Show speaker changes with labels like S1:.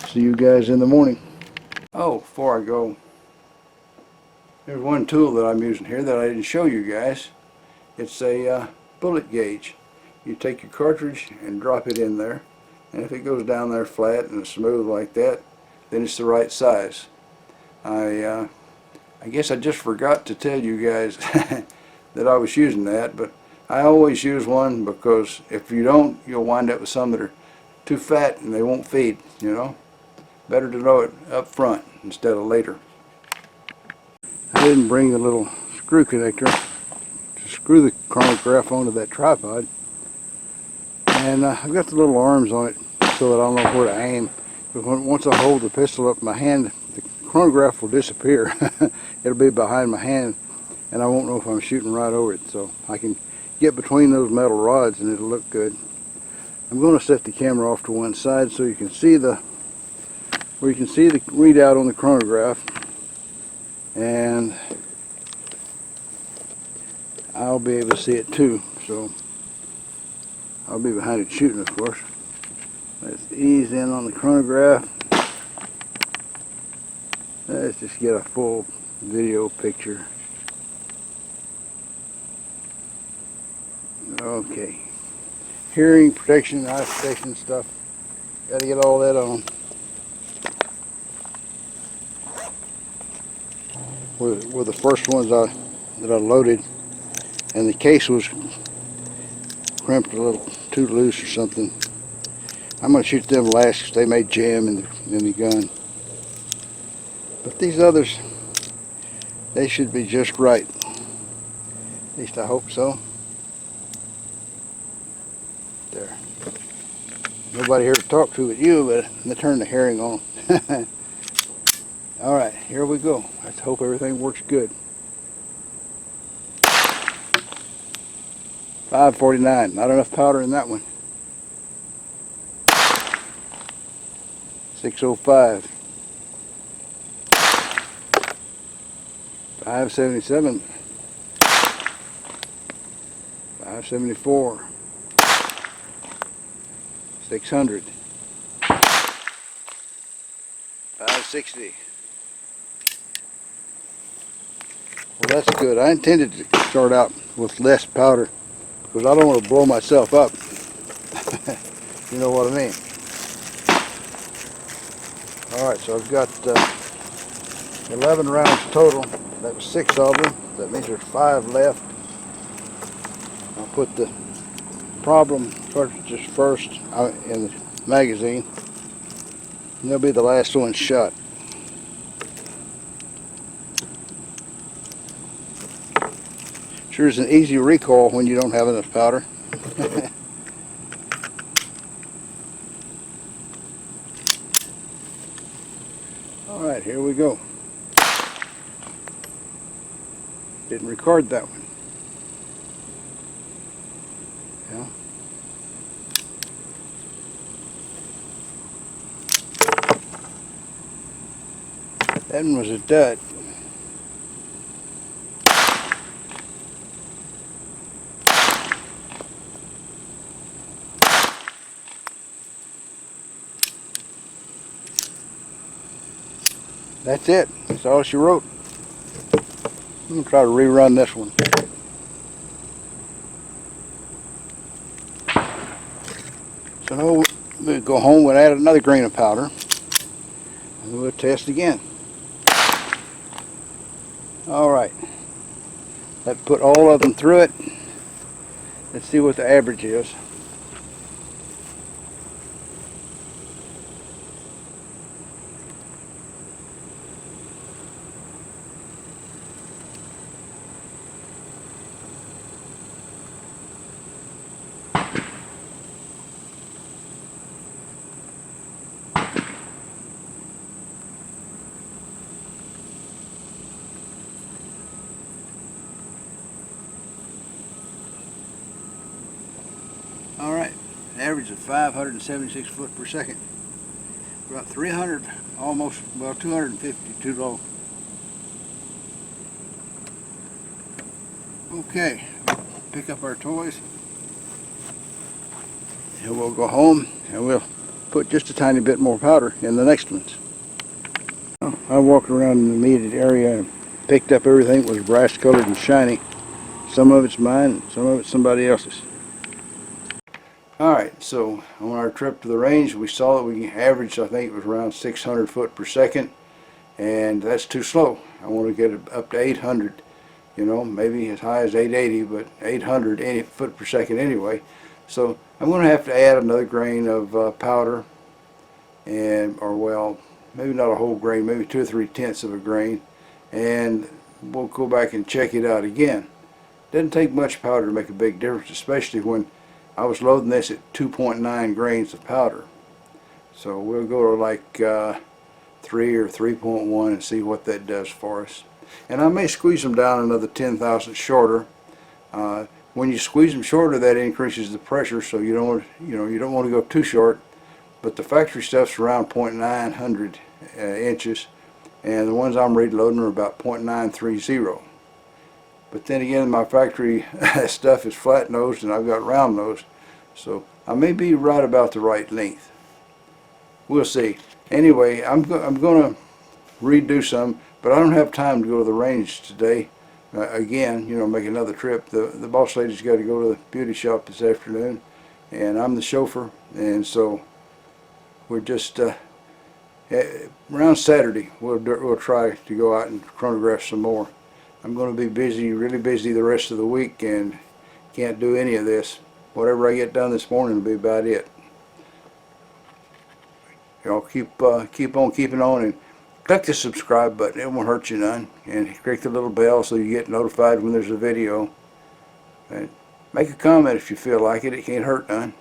S1: See you guys in the morning. Oh, before I go, there's one tool that I'm using here that I didn't show you guys. It's a bullet gauge. You take your cartridge and drop it in there, and if it goes down there flat and smooth like that, then it's the right size. I guess I just forgot to tell you guys that I was using that, but I always use one because if you don't, you'll wind up with some that are too fat and they won't feed, you know. Better to know it up front instead of later. I didn't bring the little screw connector to screw the chronograph onto that tripod, and I've got the little arms on it so that I don't know where to aim. But once I hold the pistol up in my hand, the chronograph will disappear. It'll be behind my hand, and I won't know if I'm shooting right over it. So I can get between those metal rods, and it'll look good. I'm going to set the camera off to one side so you can see the readout on the chronograph, and I'll be able to see it too. So I'll be behind it shooting, of course. Let's ease in on the chronograph. Let's just get a full video picture. Okay. Hearing protection, eye protection stuff. Got to get all that on. Were the first ones that I loaded, and the case was crimped a little too loose or something. I'm going to shoot them last because they may jam in the gun. But these others, they should be just right. At least I hope so. There. Nobody here to talk to but you, but I'm going to turn the hearing on. Alright, here we go. Let's hope everything works good. 549, not enough powder in that one. 605. 577. 574. 600. 560. Well, that's good. I intended to start out with less powder because I don't want to blow myself up. You know what I mean. Alright, so I've got 11 rounds total. That was 6 of them. That means there's 5 left. I'll put the problem cartridges first in the magazine, and they'll be the last one shot. Sure is an easy recoil when you don't have enough powder. Alright, here we go. Didn't record that one. Yeah. That one was a dud. That's it. That's all she wrote. I'm going to try to rerun this one. So now we'll go home and add another grain of powder, and we'll test again. Alright. Let's put all of them through it. Let's see what the average is. Alright, an average of 576 foot per second. About 300, almost, well 250, too low. Okay, pick up our toys and we'll go home and we'll put just a tiny bit more powder in the next ones. I walked around in the immediate area and picked up everything that was brass colored and shiny. Some of it's mine, some of it's somebody else's. Alright, so on our trip to the range, we saw that we averaged, I think it was around 600 foot per second, and that's too slow. I want to get it up to 800, you know, maybe as high as 880, but 800 foot per second anyway. So I'm going to have to add another grain of powder, or well, maybe not a whole grain, maybe 2 or 3/10 of a grain, and we'll go back and check it out again. Doesn't take much powder to make a big difference, especially when I was loading this at 2.9 grains of powder. So we'll go to like 3 or 3.1 and see what that does for us. And I may squeeze them down another 10,000 shorter. When you squeeze them shorter, that increases the pressure, so you don't want to go too short. But the factory stuff's around 0.900 inches, and the ones I'm reloading are about 0.930. But then again, my factory stuff is flat nosed and I've got round nosed, so I may be right about the right length. We'll see. Anyway, I'm going to redo some, but I don't have time to go to the range today. Again, you know, make another trip. The boss lady's got to go to the beauty shop this afternoon, and I'm the chauffeur, and so we're just around Saturday we'll try to go out and chronograph some more. I'm going to be busy, really busy the rest of the week, and can't do any of this. Whatever I get done this morning will be about it. Y'all keep on keeping on, and click the subscribe button. It won't hurt you none. And click the little bell so you get notified when there's a video. And make a comment if you feel like it. It can't hurt none.